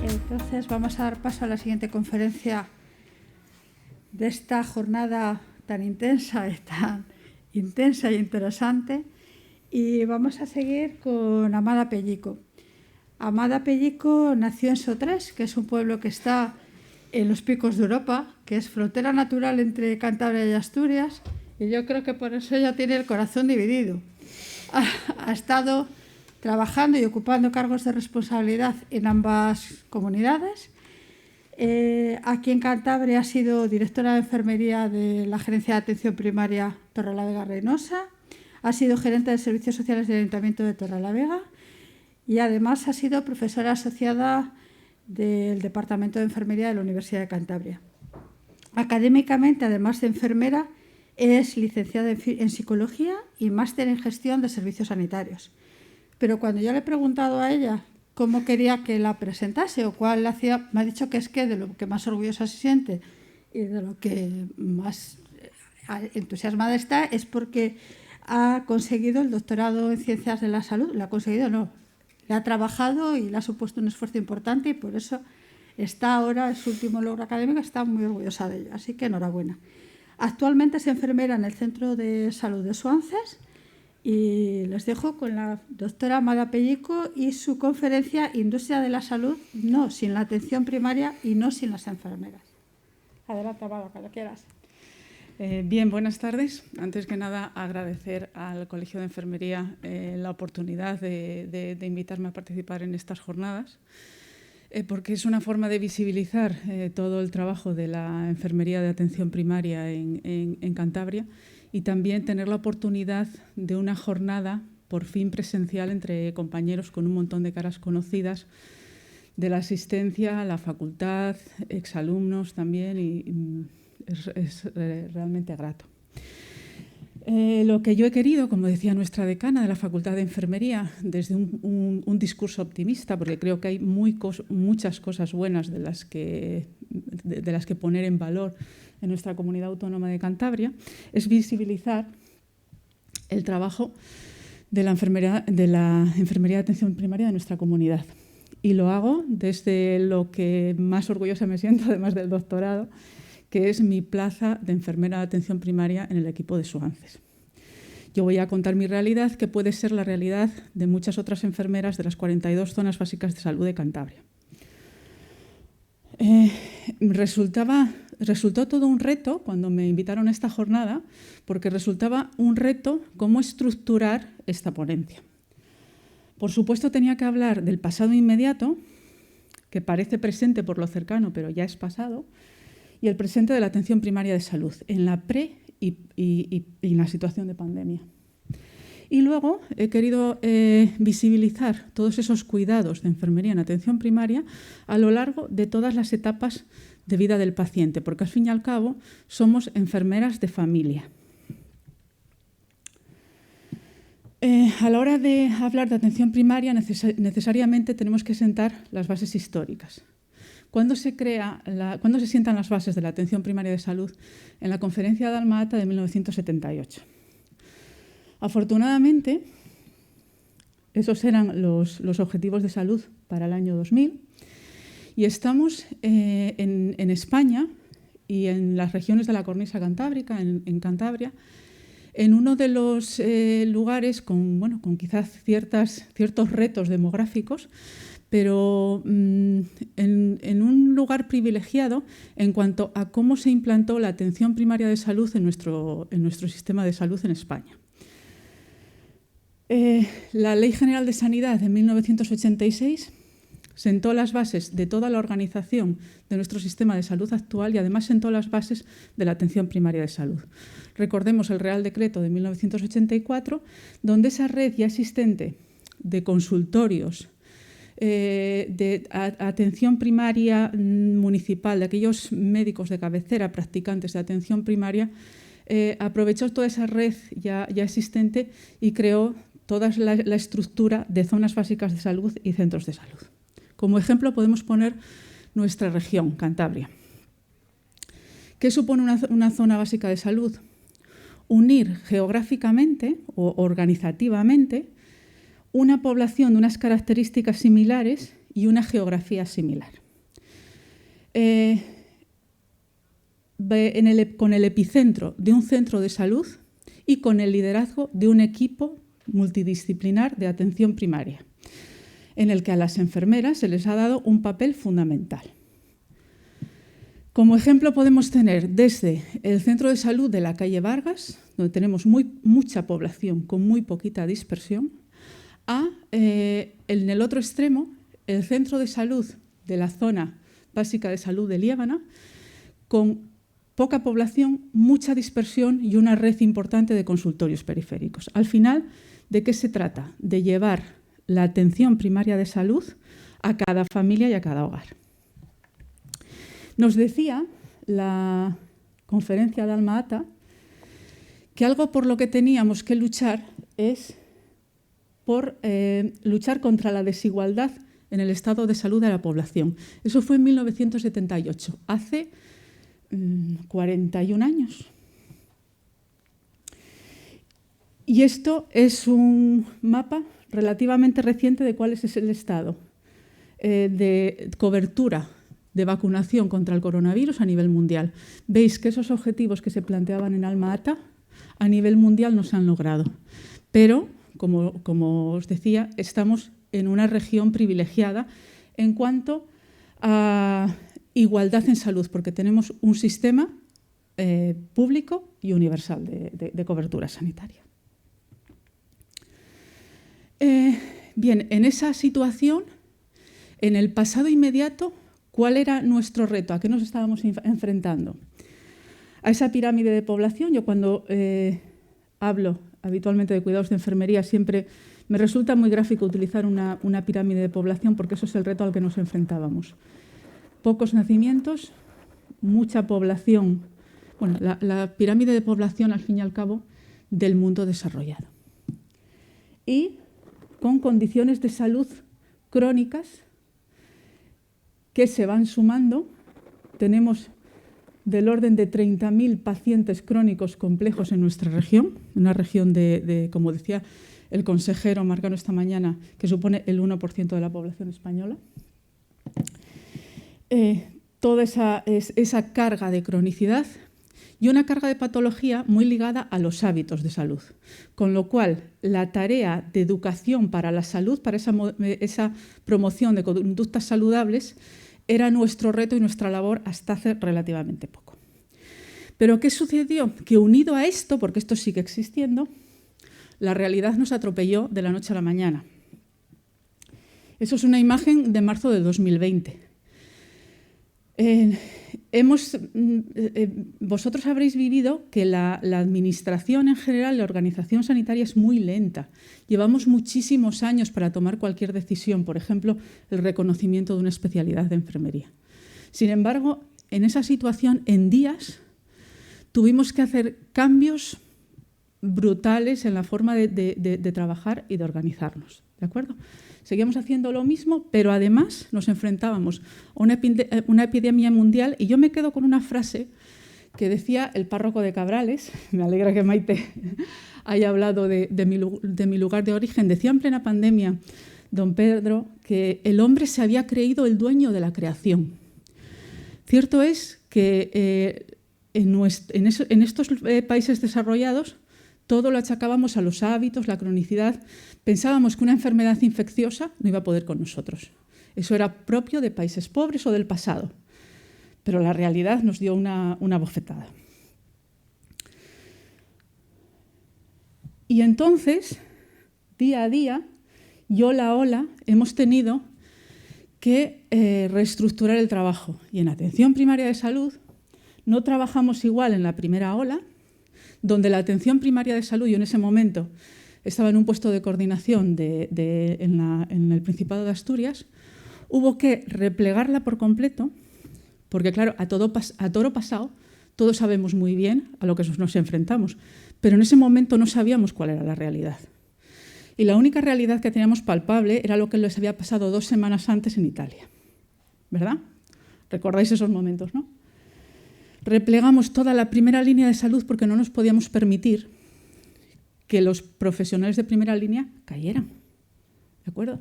Entonces vamos a dar paso a la siguiente conferencia de esta jornada tan intensa e interesante, y vamos a seguir con Amada Pellico. Amada Pellico nació en Sotres, que es un pueblo que está en los picos de Europa, que es frontera natural entre Cantabria y Asturias, y yo creo que por eso ella tiene el corazón dividido. Ha estado trabajando y ocupando cargos de responsabilidad en ambas comunidades. Aquí en Cantabria ha sido directora de enfermería de la Gerencia de Atención Primaria Torrelavega-Reynosa, ha sido gerente de Servicios Sociales del Ayuntamiento de Torrelavega y además ha sido profesora asociada del Departamento de Enfermería de la Universidad de Cantabria. Académicamente, además de enfermera, es licenciada en Psicología y máster en Gestión de Servicios Sanitarios. Pero cuando yo le he preguntado a ella cómo quería que la presentase o cuál la hacía, me ha dicho que es que de lo que más orgullosa se siente y de lo que más entusiasmada está es porque ha conseguido el doctorado en Ciencias de la Salud. ¿Lo ha conseguido? No. Le ha trabajado y le ha supuesto un esfuerzo importante y por eso está ahora, en su último logro académico, está muy orgullosa de ello. Así que enhorabuena. Actualmente es enfermera en el Centro de Salud de Suances. Y les dejo con la doctora Amada Pellico y su conferencia Industria de la Salud, no sin la atención primaria y no sin las enfermeras. Adelante, Amada, cuando quieras. Bien, buenas tardes. Antes que nada, agradecer al Colegio de Enfermería la oportunidad de invitarme a participar en estas jornadas, porque es una forma de visibilizar todo el trabajo de la enfermería de atención primaria en Cantabria, y también tener la oportunidad de una jornada por fin presencial entre compañeros con un montón de caras conocidas de la asistencia, la facultad, exalumnos también, y es realmente grato. Lo que yo he querido, como decía nuestra decana de la Facultad de Enfermería, desde un discurso optimista, porque creo que hay muchas cosas buenas de las que poner en valor en nuestra comunidad autónoma de Cantabria, es visibilizar el trabajo de la enfermería de atención primaria de nuestra comunidad. Y lo hago desde lo que más orgullosa me siento, además del doctorado, que es mi plaza de enfermera de atención primaria en el equipo de Suances. Yo voy a contar mi realidad, que puede ser la realidad de muchas otras enfermeras de las 42 zonas básicas de salud de Cantabria. Resultó todo un reto cuando me invitaron a esta jornada, porque resultaba un reto cómo estructurar esta ponencia. Por supuesto, tenía que hablar del pasado inmediato, que parece presente por lo cercano, pero ya es pasado, y el presente de la atención primaria de salud, en la pre y en la situación de pandemia. Y luego he querido visibilizar todos esos cuidados de enfermería en atención primaria a lo largo de todas las etapas de vida del paciente, porque al fin y al cabo somos enfermeras de familia. A la hora de hablar de atención primaria, necesariamente tenemos que sentar las bases históricas. ¿Cuándo se sientan las bases de la atención primaria de salud? En la Conferencia de Alma-Ata de 1978. Afortunadamente, esos eran los objetivos de salud para el año 2000 y estamos en España y en las regiones de la cornisa cantábrica, en Cantabria, en uno de los lugares con quizás ciertos retos demográficos, pero en un lugar privilegiado en cuanto a cómo se implantó la atención primaria de salud en nuestro sistema de salud en España. La Ley General de Sanidad de 1986 sentó las bases de toda la organización de nuestro sistema de salud actual y además sentó las bases de la atención primaria de salud. Recordemos el Real Decreto de 1984, donde esa red ya existente de consultorios, de atención primaria municipal, de aquellos médicos de cabecera, practicantes de atención primaria, aprovechó toda esa red ya existente y creó toda la estructura de zonas básicas de salud y centros de salud. Como ejemplo podemos poner nuestra región, Cantabria. ¿Qué supone una zona básica de salud? Unir geográficamente o organizativamente una población de unas características similares y una geografía similar. Con el epicentro de un centro de salud y con el liderazgo de un equipo multidisciplinar de atención primaria, en el que a las enfermeras se les ha dado un papel fundamental. Como ejemplo podemos tener desde el centro de salud de la calle Vargas, donde tenemos mucha población con muy poquita dispersión, a, en el otro extremo, el centro de salud de la zona básica de salud de Liébana, con poca población, mucha dispersión y una red importante de consultorios periféricos. Al final, ¿de qué se trata? De llevar la atención primaria de salud a cada familia y a cada hogar. Nos decía la conferencia de Alma-Ata que algo por lo que teníamos que luchar es por luchar contra la desigualdad en el estado de salud de la población. Eso fue en 1978, hace 41 años. Y esto es un mapa relativamente reciente de cuál es el estado de cobertura de vacunación contra el coronavirus a nivel mundial. Veis que esos objetivos que se planteaban en Alma-Ata a nivel mundial no se han logrado. Pero, como os decía, estamos en una región privilegiada en cuanto a igualdad en salud, porque tenemos un sistema público y universal de cobertura sanitaria. Bien, en esa situación, en el pasado inmediato, ¿cuál era nuestro reto? ¿A qué nos estábamos enfrentando? A esa pirámide de población. Yo cuando hablo habitualmente de cuidados de enfermería siempre me resulta muy gráfico utilizar una pirámide de población porque eso es el reto al que nos enfrentábamos. Pocos nacimientos, mucha población. Bueno, la pirámide de población al fin y al cabo del mundo desarrollado. Y con condiciones de salud crónicas que se van sumando. Tenemos del orden de 30.000 pacientes crónicos complejos en nuestra región, una región como decía el consejero Marcano esta mañana, que supone el 1% de la población española. Toda esa carga de cronicidad y una carga de patología muy ligada a los hábitos de salud, con lo cual la tarea de educación para la salud, para esa promoción de conductas saludables, era nuestro reto y nuestra labor hasta hace relativamente poco. Pero ¿qué sucedió? Que unido a esto, porque esto sigue existiendo, la realidad nos atropelló de la noche a la mañana. Eso es una imagen de marzo de 2020. Vosotros habréis vivido que la administración en general, la organización sanitaria es muy lenta. Llevamos muchísimos años para tomar cualquier decisión, por ejemplo, el reconocimiento de una especialidad de enfermería. Sin embargo, en esa situación, en días, tuvimos que hacer cambios brutales en la forma de trabajar y de organizarnos, ¿de acuerdo? Seguíamos haciendo lo mismo, pero además nos enfrentábamos a una epidemia mundial y yo me quedo con una frase que decía el párroco de Cabrales, me alegra que Maite haya hablado de mi lugar de origen, decía en plena pandemia don Pedro que el hombre se había creído el dueño de la creación. Cierto es que en estos países desarrollados todo lo achacábamos a los hábitos, la cronicidad. Pensábamos que una enfermedad infecciosa no iba a poder con nosotros. Eso era propio de países pobres o del pasado. Pero la realidad nos dio una bofetada. Y entonces, día a día, y ola a ola, hemos tenido que reestructurar el trabajo. Y en atención primaria de salud no trabajamos igual en la primera ola, donde la atención primaria de salud, yo en ese momento estaba en un puesto de coordinación en el Principado de Asturias, hubo que replegarla por completo, porque claro, a toro pasado, todos sabemos muy bien a lo que nos enfrentamos, pero en ese momento no sabíamos cuál era la realidad. Y la única realidad que teníamos palpable era lo que les había pasado 2 semanas antes en Italia, ¿verdad? ¿Recordáis esos momentos, no? Replegamos toda la primera línea de salud porque no nos podíamos permitir que los profesionales de primera línea cayeran, ¿de acuerdo?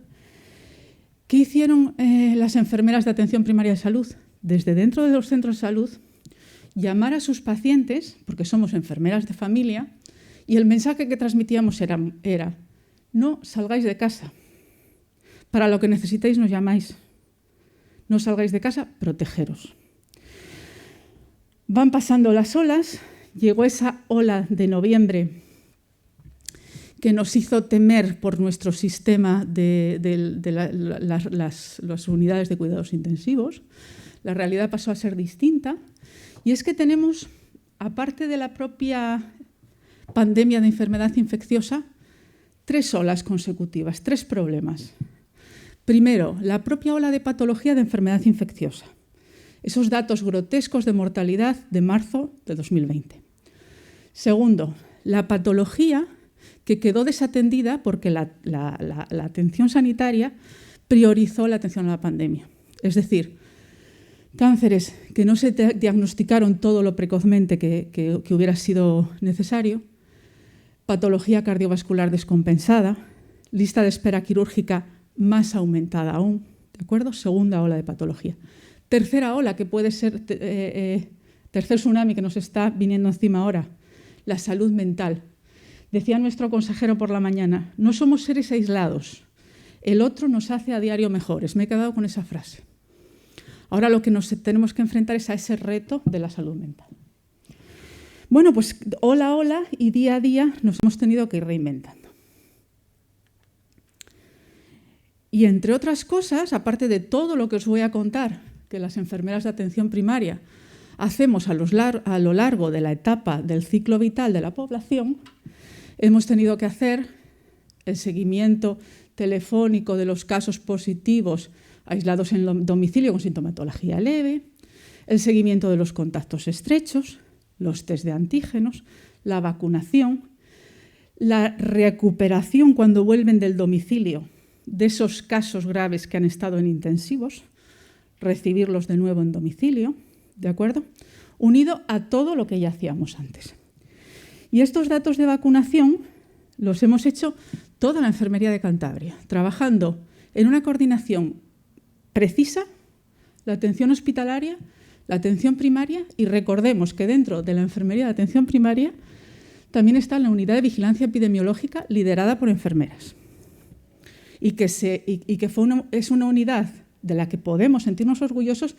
¿Qué hicieron las enfermeras de atención primaria de salud? Desde dentro de los centros de salud, llamar a sus pacientes, porque somos enfermeras de familia, y el mensaje que transmitíamos era no salgáis de casa. Para lo que necesitéis nos llamáis. No salgáis de casa, protegeros. Van pasando las olas. Llegó esa ola de noviembre que nos hizo temer por nuestro sistema de las unidades de cuidados intensivos. La realidad pasó a ser distinta. Y es que tenemos, aparte de la propia pandemia de enfermedad infecciosa, 3 olas consecutivas, 3 problemas. Primero, la propia ola de patología de enfermedad infecciosa. Esos datos grotescos de mortalidad de marzo de 2020. Segundo, la patología que quedó desatendida porque la atención sanitaria priorizó la atención a la pandemia. Es decir, cánceres que no se diagnosticaron todo lo precozmente que hubiera sido necesario, patología cardiovascular descompensada, lista de espera quirúrgica más aumentada aún, ¿de acuerdo? Segunda ola de patología. Tercera ola, que puede ser tercer tsunami que nos está viniendo encima ahora, la salud mental. Decía nuestro consejero por la mañana, no somos seres aislados, el otro nos hace a diario mejores. Me he quedado con esa frase. Ahora lo que nos tenemos que enfrentar es a ese reto de la salud mental. Bueno, pues ola a ola y día a día nos hemos tenido que ir reinventando. Y entre otras cosas, aparte de todo lo que os voy a contar, que las enfermeras de atención primaria hacemos a lo largo de la etapa del ciclo vital de la población, hemos tenido que hacer el seguimiento telefónico de los casos positivos aislados en el domicilio con sintomatología leve, el seguimiento de los contactos estrechos, los test de antígenos, la vacunación, la recuperación cuando vuelven del domicilio de esos casos graves que han estado en intensivos, recibirlos de nuevo en domicilio, ¿de acuerdo? Unido a todo lo que ya hacíamos antes. Y estos datos de vacunación los hemos hecho toda la Enfermería de Cantabria, trabajando en una coordinación precisa, la atención hospitalaria, la atención primaria, y recordemos que dentro de la Enfermería de Atención Primaria también está la unidad de vigilancia epidemiológica liderada por enfermeras. Y que es una unidad de la que podemos sentirnos orgullosos,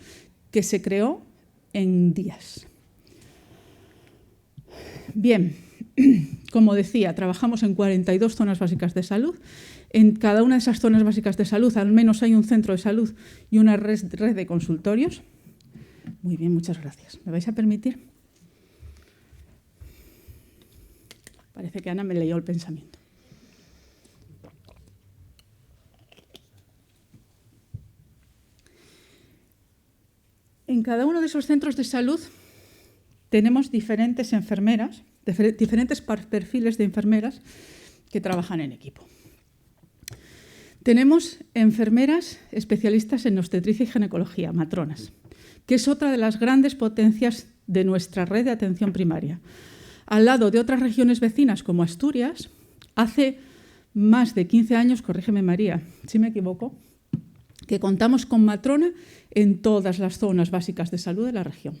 que se creó en días. Bien, como decía, trabajamos en 42 zonas básicas de salud. En cada una de esas zonas básicas de salud al menos hay un centro de salud y una red de consultorios. Muy bien, muchas gracias. ¿Me vais a permitir? Parece que Ana me leyó el pensamiento. En cada uno de esos centros de salud tenemos diferentes enfermeras, diferentes perfiles de enfermeras que trabajan en equipo. Tenemos enfermeras especialistas en obstetricia y ginecología, matronas, que es otra de las grandes potencias de nuestra red de atención primaria. Al lado de otras regiones vecinas como Asturias, hace más de 15 años, corrígeme María, si me equivoco, que contamos con matrona en todas las zonas básicas de salud de la región.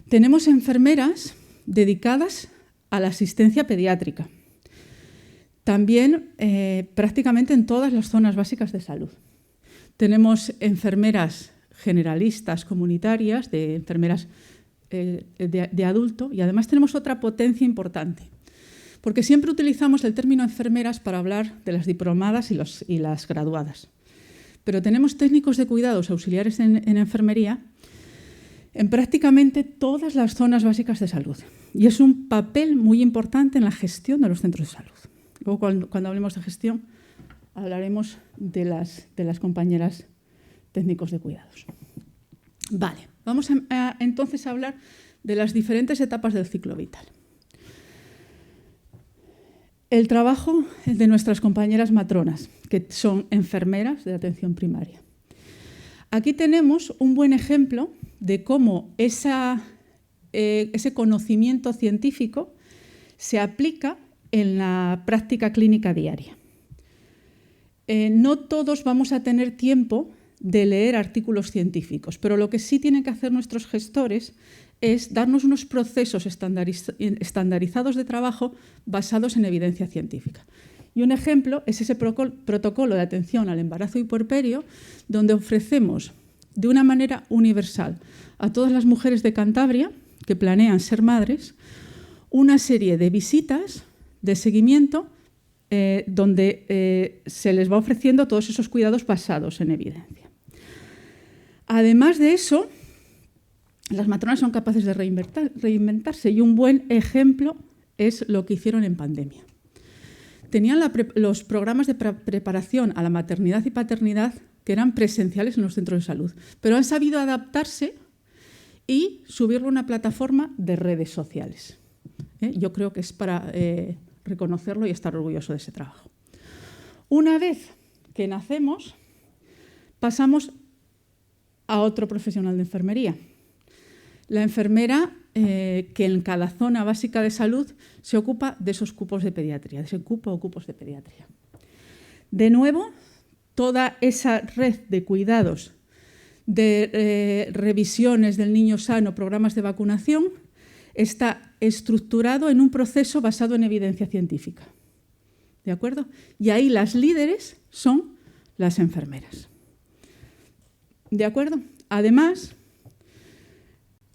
Tenemos enfermeras dedicadas a la asistencia pediátrica, también prácticamente en todas las zonas básicas de salud. Tenemos enfermeras generalistas comunitarias, de enfermeras de adulto, y además tenemos otra potencia importante, porque siempre utilizamos el término enfermeras para hablar de las diplomadas y las graduadas. Pero tenemos técnicos de cuidados auxiliares en enfermería en prácticamente todas las zonas básicas de salud. Y es un papel muy importante en la gestión de los centros de salud. Luego, cuando hablemos de gestión, hablaremos de las compañeras técnicos de cuidados. Vale, vamos entonces a hablar de las diferentes etapas del ciclo vital. El trabajo de nuestras compañeras matronas, que son enfermeras de atención primaria. Aquí tenemos un buen ejemplo de cómo ese conocimiento científico se aplica en la práctica clínica diaria. no todos vamos a tener tiempo de leer artículos científicos, pero lo que sí tienen que hacer nuestros gestores es darnos unos procesos estandarizados de trabajo basados en evidencia científica. Y un ejemplo es ese protocolo de atención al embarazo y puerperio, donde ofrecemos de una manera universal a todas las mujeres de Cantabria que planean ser madres una serie de visitas de seguimiento donde se les va ofreciendo todos esos cuidados basados en evidencia. Además de eso, las matronas son capaces de reinventarse y un buen ejemplo es lo que hicieron en pandemia. Tenían los programas de preparación a la maternidad y paternidad que eran presenciales en los centros de salud, pero han sabido adaptarse y subirlo a una plataforma de redes sociales. Yo creo que es para reconocerlo y estar orgulloso de ese trabajo. Una vez que nacemos, pasamos a otro profesional de enfermería. La enfermera que en cada zona básica de salud se ocupa de esos cupos de pediatría, de ese cupo o cupos de pediatría. De nuevo, toda esa red de cuidados, de revisiones del niño sano, programas de vacunación, está estructurado en un proceso basado en evidencia científica. ¿De acuerdo? Y ahí las líderes son las enfermeras. ¿De acuerdo? Además,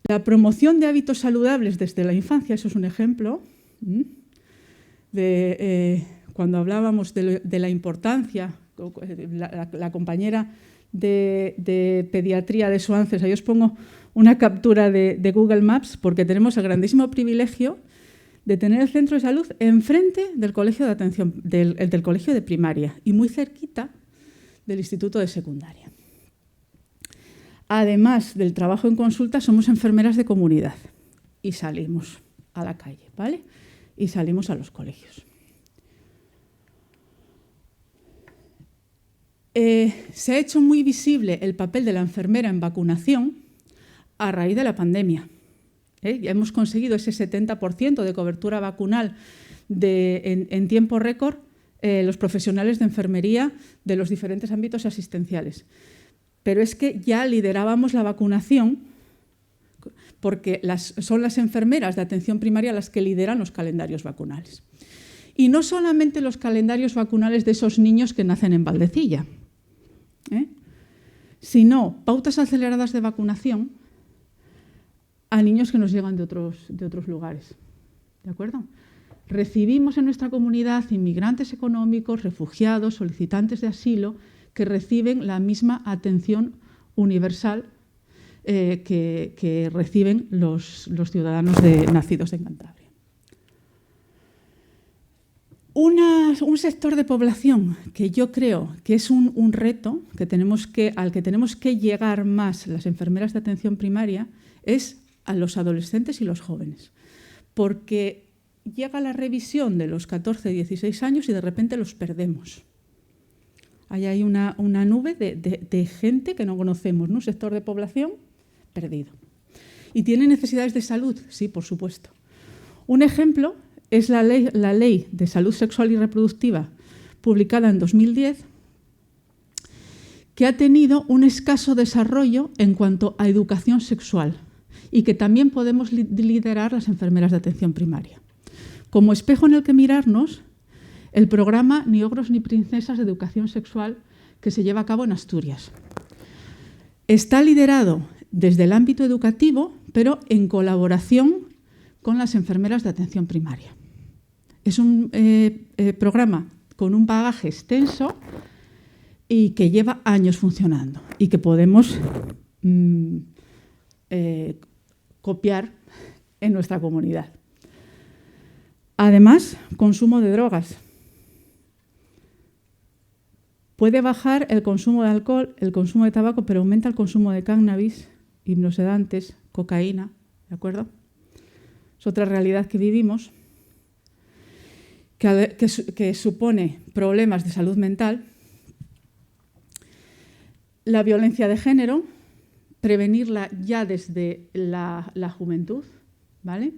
la promoción de hábitos saludables desde la infancia, eso es un ejemplo, cuando hablábamos de la importancia, la compañera de pediatría de SOANCES, ahí os pongo una captura de Google Maps, porque tenemos el grandísimo privilegio de tener el centro de salud enfrente del colegio de atención, del colegio de primaria y muy cerquita del instituto de secundaria. Además del trabajo en consulta, somos enfermeras de comunidad y salimos a la calle, ¿vale? Y salimos a los colegios. Se ha hecho muy visible el papel de la enfermera en vacunación a raíz de la pandemia. Ya hemos conseguido ese 70% de cobertura vacunal en tiempo récord los profesionales de enfermería de los diferentes ámbitos asistenciales. Pero es que ya liderábamos la vacunación porque son las enfermeras de atención primaria las que lideran los calendarios vacunales. Y no solamente los calendarios vacunales de esos niños que nacen en Valdecilla, sino pautas aceleradas de vacunación a niños que nos llegan de otros lugares. ¿De acuerdo? Recibimos en nuestra comunidad inmigrantes económicos, refugiados, solicitantes de asilo, que reciben la misma atención universal que reciben los ciudadanos nacidos en Cantabria. Un sector de población que yo creo que es un reto al que tenemos que llegar más las enfermeras de atención primaria es a los adolescentes y los jóvenes, porque llega la revisión de los 14, 16 años y de repente los perdemos. Ahí hay una nube de gente que no conocemos, ¿no? Un sector de población perdido. ¿Y tiene necesidades de salud? Sí, por supuesto. Un ejemplo es la Ley de Salud Sexual y Reproductiva, publicada en 2010, que ha tenido un escaso desarrollo en cuanto a educación sexual y que también podemos liderar las enfermeras de atención primaria. Como espejo en el que mirarnos, el programa Ni ogros ni princesas de educación sexual que se lleva a cabo en Asturias. Está liderado desde el ámbito educativo, pero en colaboración con las enfermeras de atención primaria. Es un programa con un bagaje extenso y que lleva años funcionando y que podemos copiar en nuestra comunidad. Además, consumo de drogas. Puede bajar el consumo de alcohol, el consumo de tabaco, pero aumenta el consumo de cannabis, hipnosedantes, cocaína, ¿de acuerdo? Es otra realidad que vivimos, que supone problemas de salud mental. La violencia de género, prevenirla ya desde la juventud, ¿vale?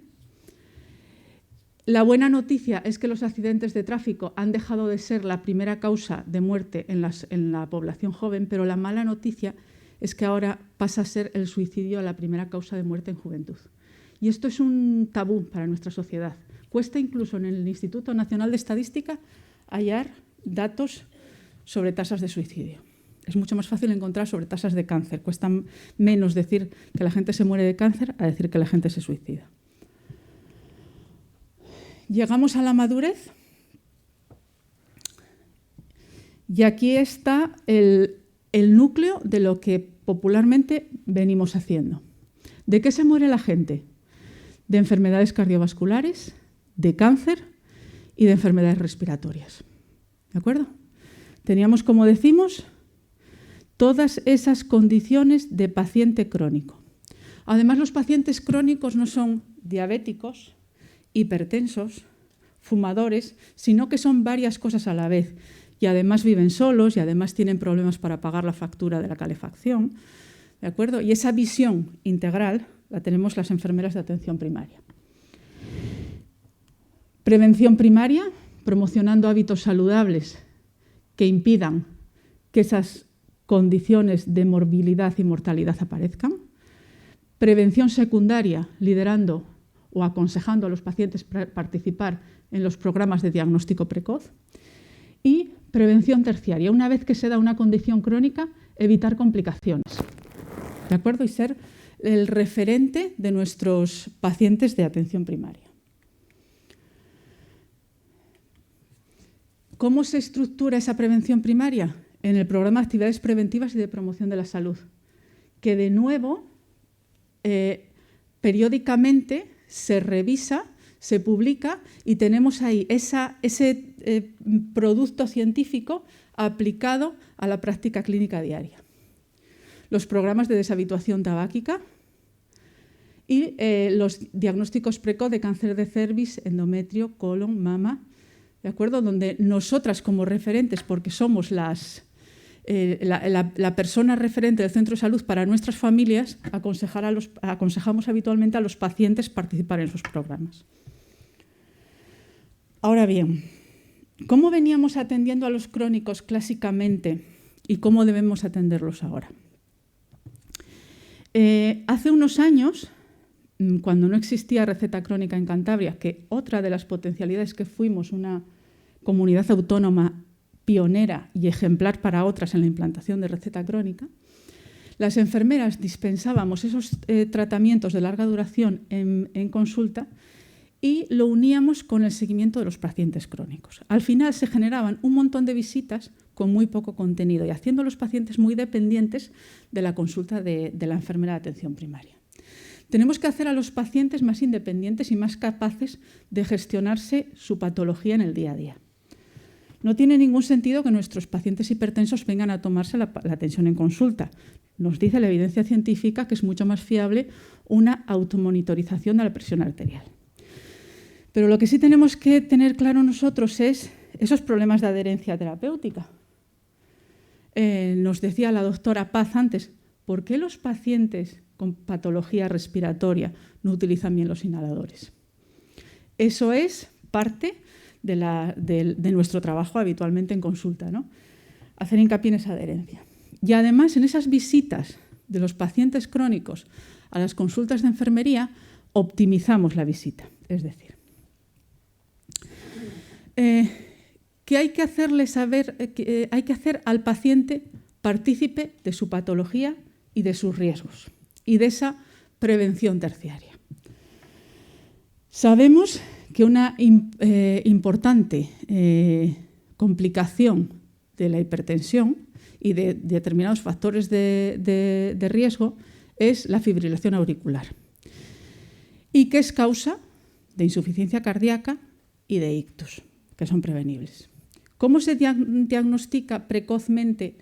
La buena noticia es que los accidentes de tráfico han dejado de ser la primera causa de muerte en la población joven, pero la mala noticia es que ahora pasa a ser el suicidio la primera causa de muerte en juventud. Y esto es un tabú para nuestra sociedad. Cuesta incluso en el Instituto Nacional de Estadística hallar datos sobre tasas de suicidio. Es mucho más fácil encontrar sobre tasas de cáncer. Cuesta menos decir que la gente se muere de cáncer a decir que la gente se suicida. Llegamos a la madurez y aquí está el núcleo de lo que popularmente venimos haciendo. ¿De qué se muere la gente? De enfermedades cardiovasculares, de cáncer y de enfermedades respiratorias. ¿De acuerdo? Teníamos, como decimos, todas esas condiciones de paciente crónico. Además, los pacientes crónicos no son diabéticos, hipertensos, fumadores, sino que son varias cosas a la vez. Y además viven solos y además tienen problemas para pagar la factura de la calefacción. ¿De acuerdo? Y esa visión integral la tenemos las enfermeras de atención primaria. Prevención primaria, promocionando hábitos saludables que impidan que esas condiciones de morbilidad y mortalidad aparezcan. Prevención secundaria, liderando o aconsejando a los pacientes participar en los programas de diagnóstico precoz. Y prevención terciaria, una vez que se da una condición crónica, evitar complicaciones. ¿De acuerdo? Y ser el referente de nuestros pacientes de atención primaria. ¿Cómo se estructura esa prevención primaria? En el programa de actividades preventivas y de promoción de la salud, que de nuevo periódicamente se revisa, se publica y tenemos ahí ese producto científico aplicado a la práctica clínica diaria. Los programas de deshabituación tabáquica y los diagnósticos precoz de cáncer de cervix, endometrio, colon, mama, ¿de acuerdo? Donde nosotras como referentes, porque somos la persona referente del centro de salud para nuestras familias, aconsejamos habitualmente a los pacientes participar en esos programas. Ahora bien, ¿cómo veníamos atendiendo a los crónicos clásicamente y cómo debemos atenderlos ahora? Hace unos años, cuando no existía receta crónica en Cantabria, que otra de las potencialidades que fuimos una comunidad autónoma pionera y ejemplar para otras en la implantación de receta crónica, las enfermeras dispensábamos esos tratamientos de larga duración en consulta y lo uníamos con el seguimiento de los pacientes crónicos. Al final se generaban un montón de visitas con muy poco contenido y haciendo a los pacientes muy dependientes de la consulta de la enfermera de atención primaria. Tenemos que hacer a los pacientes más independientes y más capaces de gestionarse su patología en el día a día. No tiene ningún sentido que nuestros pacientes hipertensos vengan a tomarse la tensión en consulta. Nos dice la evidencia científica que es mucho más fiable una automonitorización de la presión arterial. Pero lo que sí tenemos que tener claro nosotros es esos problemas de adherencia terapéutica. Nos decía la doctora Paz antes, ¿por qué los pacientes con patología respiratoria no utilizan bien los inhaladores? Eso es parte de nuestro trabajo habitualmente en consulta, ¿no? Hacer hincapié en esa adherencia. Y además, en esas visitas de los pacientes crónicos a las consultas de enfermería, optimizamos la visita. Es decir, ¿qué hay que hacerle saber? Hay que hacer al paciente partícipe de su patología y de sus riesgos y de esa prevención terciaria. Sabemos que una importante complicación de la hipertensión y de determinados factores de riesgo es la fibrilación auricular y que es causa de insuficiencia cardíaca y de ictus, que son prevenibles. ¿Cómo se diagnostica precozmente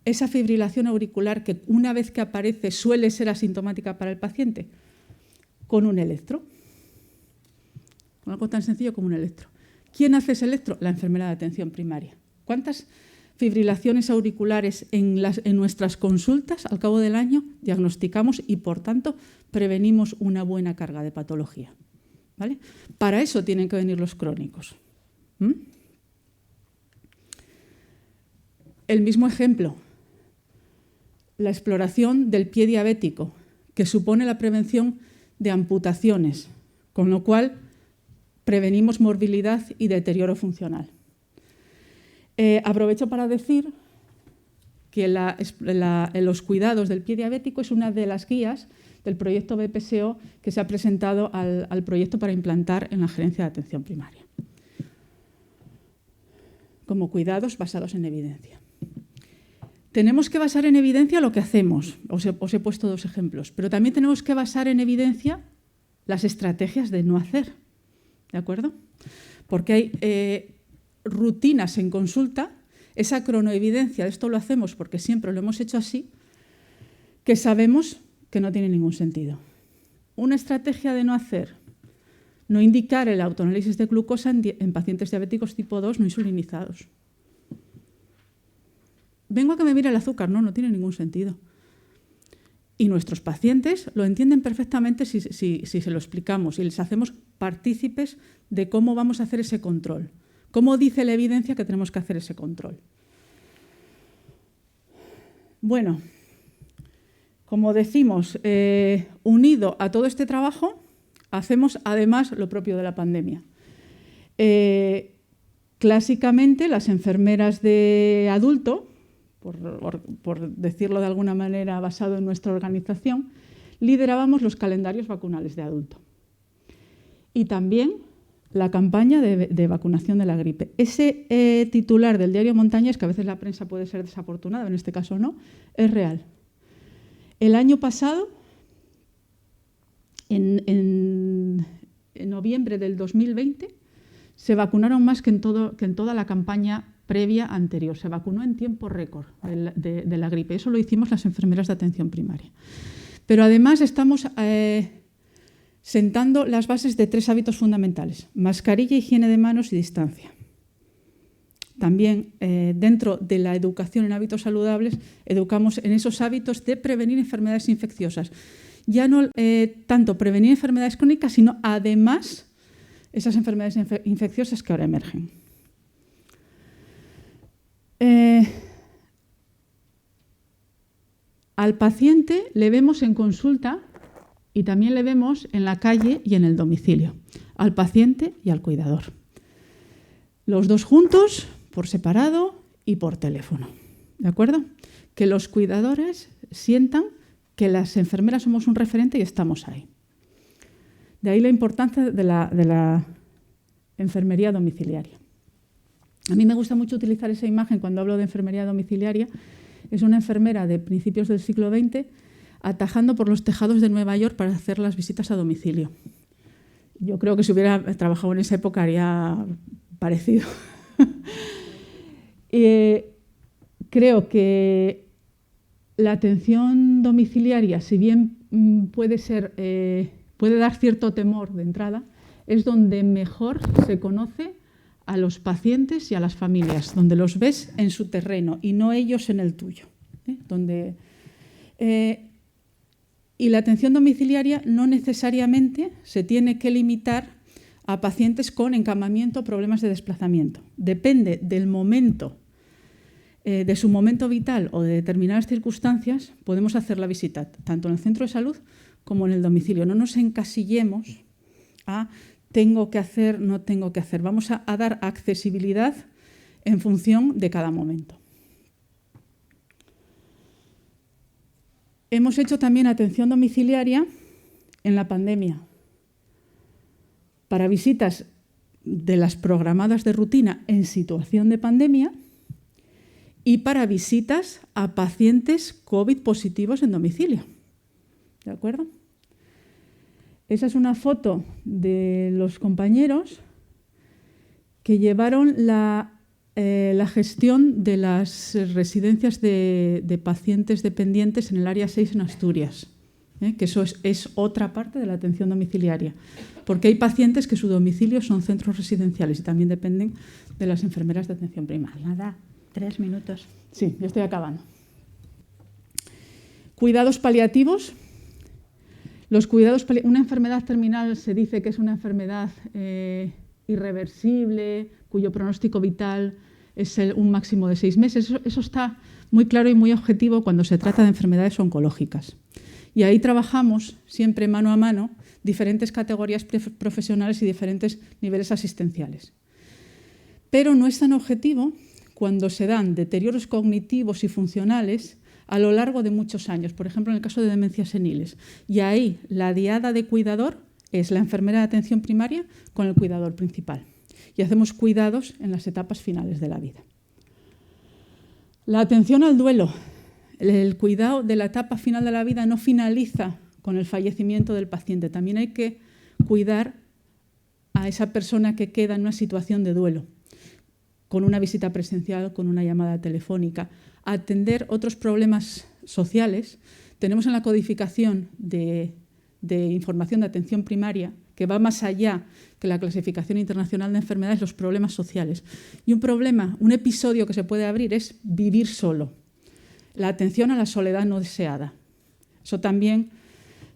esa fibrilación auricular que una vez que aparece suele ser asintomática para el paciente? Con un electro. Con algo tan sencillo como un electro. ¿Quién hace ese electro? La enfermera de atención primaria. ¿Cuántas fibrilaciones auriculares en nuestras consultas al cabo del año diagnosticamos y, por tanto, prevenimos una buena carga de patología? ¿vale? Para eso tienen que venir los crónicos. El mismo ejemplo, la exploración del pie diabético, que supone la prevención de amputaciones, con lo cual prevenimos morbilidad y deterioro funcional. Aprovecho para decir que los cuidados del pie diabético es una de las guías del proyecto BPSO que se ha presentado al proyecto para implantar en la Gerencia de Atención Primaria, como cuidados basados en evidencia. Tenemos que basar en evidencia lo que hacemos. Os he puesto 2 ejemplos, pero también tenemos que basar en evidencia las estrategias de no hacer, ¿de acuerdo? Porque hay rutinas en consulta, esa cronoevidencia, esto lo hacemos porque siempre lo hemos hecho así, que sabemos que no tiene ningún sentido. Una estrategia de no hacer, no indicar el autoanálisis de glucosa en pacientes diabéticos tipo 2 no insulinizados. Vengo a que me mire el azúcar, no tiene ningún sentido. Y nuestros pacientes lo entienden perfectamente si se lo explicamos y les hacemos partícipes de cómo vamos a hacer ese control. ¿Cómo dice la evidencia que tenemos que hacer ese control? Bueno, como decimos, unido a todo este trabajo, hacemos además lo propio de la pandemia. Clásicamente, las enfermeras de adulto, por decirlo de alguna manera basado en nuestra organización, liderábamos los calendarios vacunales de adulto. Y también la campaña de vacunación de la gripe. Ese titular del diario Montañés, que a veces la prensa puede ser desafortunada, en este caso no, es real. El año pasado, en noviembre del 2020, se vacunaron más que en toda la campaña previa anterior. Se vacunó en tiempo récord de la gripe. Eso lo hicimos las enfermeras de atención primaria. Pero además estamos sentando las bases de 3 hábitos fundamentales: mascarilla, higiene de manos y distancia. También dentro de la educación en hábitos saludables, educamos en esos hábitos de prevenir enfermedades infecciosas. Ya no tanto prevenir enfermedades crónicas, sino además esas enfermedades infecciosas que ahora emergen. Al paciente le vemos en consulta y también le vemos en la calle y en el domicilio, al paciente y al cuidador. Los 2 juntos, por separado y por teléfono, ¿de acuerdo? Que los cuidadores sientan que las enfermeras somos un referente y estamos ahí. De ahí la importancia de la enfermería domiciliaria. A mí me gusta mucho utilizar esa imagen cuando hablo de enfermería domiciliaria. Es una enfermera de principios del siglo XX atajando por los tejados de Nueva York para hacer las visitas a domicilio. Yo creo que si hubiera trabajado en esa época haría parecido. Creo que la atención domiciliaria, si bien puede dar cierto temor de entrada, es donde mejor se conoce a los pacientes y a las familias, donde los ves en su terreno y no ellos en el tuyo. Y la atención domiciliaria no necesariamente se tiene que limitar a pacientes con encamamiento o problemas de desplazamiento. Depende del momento, de su momento vital o de determinadas circunstancias, podemos hacer la visita tanto en el centro de salud como en el domicilio. No nos encasillemos a tengo que hacer, no tengo que hacer. Vamos a dar accesibilidad en función de cada momento. Hemos hecho también atención domiciliaria en la pandemia para visitas de las programadas de rutina en situación de pandemia y para visitas a pacientes COVID positivos en domicilio. ¿De acuerdo? Esa es una foto de los compañeros que llevaron la gestión de las residencias de pacientes dependientes en el área 6 en Asturias, que eso es otra parte de la atención domiciliaria, porque hay pacientes que su domicilio son centros residenciales y también dependen de las enfermeras de atención primaria. Nada, 3 minutos. Sí, yo estoy acabando. Cuidados paliativos. Los cuidados, una enfermedad terminal se dice que es una enfermedad irreversible, cuyo pronóstico vital es un máximo de 6 meses. Eso está muy claro y muy objetivo cuando se trata de enfermedades oncológicas. Y ahí trabajamos siempre mano a mano diferentes categorías profesionales y diferentes niveles asistenciales. Pero no es tan objetivo cuando se dan deterioros cognitivos y funcionales a lo largo de muchos años, por ejemplo, en el caso de demencias seniles. Y ahí la diada de cuidador es la enfermera de atención primaria con el cuidador principal. Y hacemos cuidados en las etapas finales de la vida. La atención al duelo. El cuidado de la etapa final de la vida no finaliza con el fallecimiento del paciente. También hay que cuidar a esa persona que queda en una situación de duelo, con una visita presencial, con una llamada telefónica, atender otros problemas sociales. Tenemos en la codificación de información de atención primaria, que va más allá que la clasificación internacional de enfermedades, los problemas sociales. Y un episodio que se puede abrir es vivir solo, la atención a la soledad no deseada. Eso también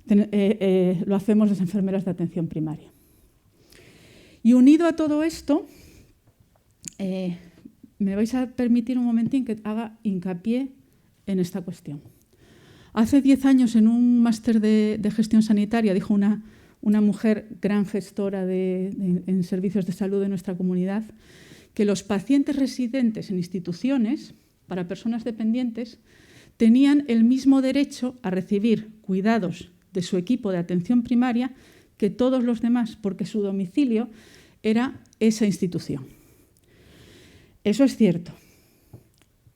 lo hacemos las enfermeras de atención primaria. Y unido a todo esto, me vais a permitir un momentín que haga hincapié en esta cuestión. Hace 10 años, en un máster de gestión sanitaria, dijo una mujer gran gestora en servicios de salud de nuestra comunidad, que los pacientes residentes en instituciones para personas dependientes tenían el mismo derecho a recibir cuidados de su equipo de atención primaria que todos los demás, porque su domicilio era esa institución. Eso es cierto,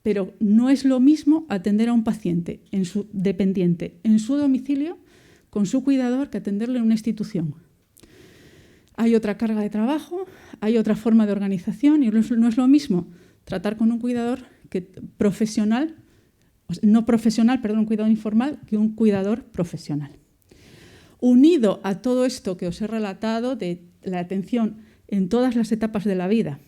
pero no es lo mismo atender a un paciente dependiente en su domicilio con su cuidador que atenderlo en una institución. Hay otra carga de trabajo, hay otra forma de organización y no es lo mismo tratar con un cuidador un cuidador informal que un cuidador profesional. Unido a todo esto que os he relatado de la atención en todas las etapas de la vida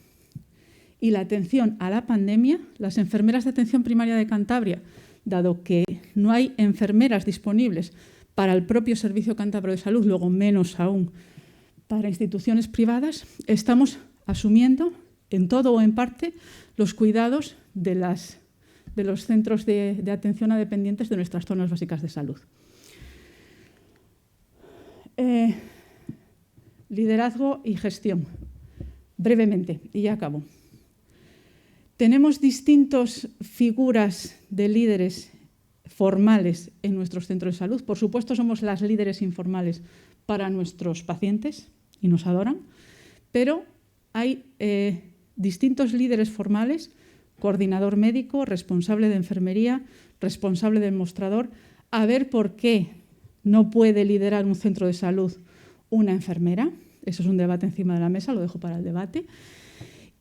y la atención a la pandemia, las enfermeras de atención primaria de Cantabria, dado que no hay enfermeras disponibles para el propio Servicio Cántabro de Salud, luego menos aún para instituciones privadas, estamos asumiendo en todo o en parte los cuidados de los centros de atención a dependientes de nuestras zonas básicas de salud. Liderazgo y gestión. Brevemente, y ya acabo. Tenemos distintas figuras de líderes formales en nuestros centros de salud. Por supuesto, somos las líderes informales para nuestros pacientes y nos adoran, pero hay distintos líderes formales: coordinador médico, responsable de enfermería, responsable del mostrador. A ver por qué no puede liderar un centro de salud una enfermera. Eso es un debate encima de la mesa, lo dejo para el debate.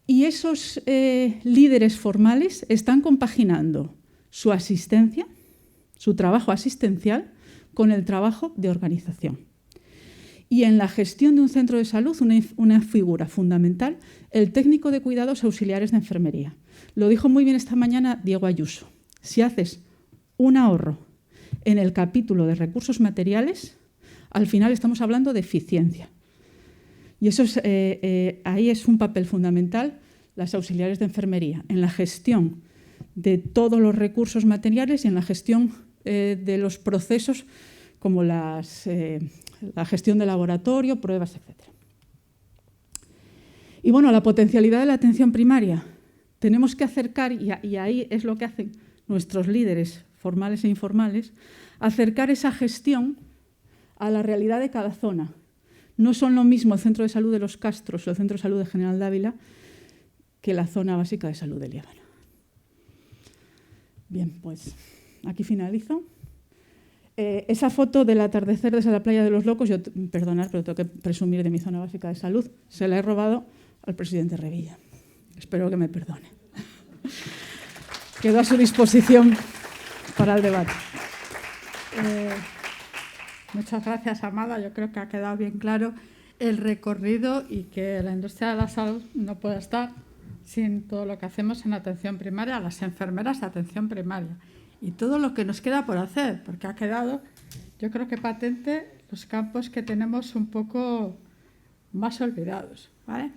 Y esos líderes formales están compaginando su asistencia, su trabajo asistencial, con el trabajo de organización. Y en la gestión de un centro de salud, una figura fundamental, el técnico de cuidados auxiliares de enfermería. Lo dijo muy bien esta mañana Diego Ayuso. Si haces un ahorro en el capítulo de recursos materiales, al final estamos hablando de eficiencia. Y eso ahí es un papel fundamental, las auxiliares de enfermería, en la gestión de todos los recursos materiales y en la gestión de los procesos como la gestión de laboratorio, pruebas, etc. Y bueno, la potencialidad de la atención primaria. Tenemos que acercar, y ahí es lo que hacen nuestros líderes formales e informales, acercar esa gestión a la realidad de cada zona. No son lo mismo el Centro de Salud de Los Castros o el Centro de Salud de General Dávila que la zona básica de salud de Líbano. Bien, pues aquí finalizo. Esa foto del atardecer desde la playa de Los Locos, perdonad, pero tengo que presumir de mi zona básica de salud, se la he robado al presidente Revilla. Espero que me perdone. Quedo a su disposición para el debate. Muchas gracias, Amada. Yo creo que ha quedado bien claro el recorrido y que la industria de la salud no puede estar sin todo lo que hacemos en atención primaria, las enfermeras de atención primaria y todo lo que nos queda por hacer, porque ha quedado, yo creo que patente, los campos que tenemos un poco más olvidados, ¿vale?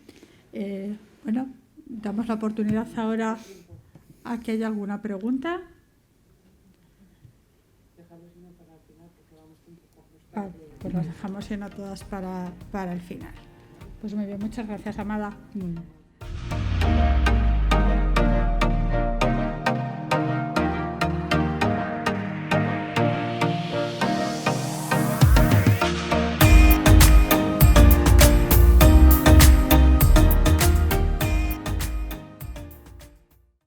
Bueno, damos la oportunidad ahora a que haya alguna pregunta. Vale, pues las dejamos yendo todas para el final. Pues muy bien, muchas gracias, Amada. Muy bien.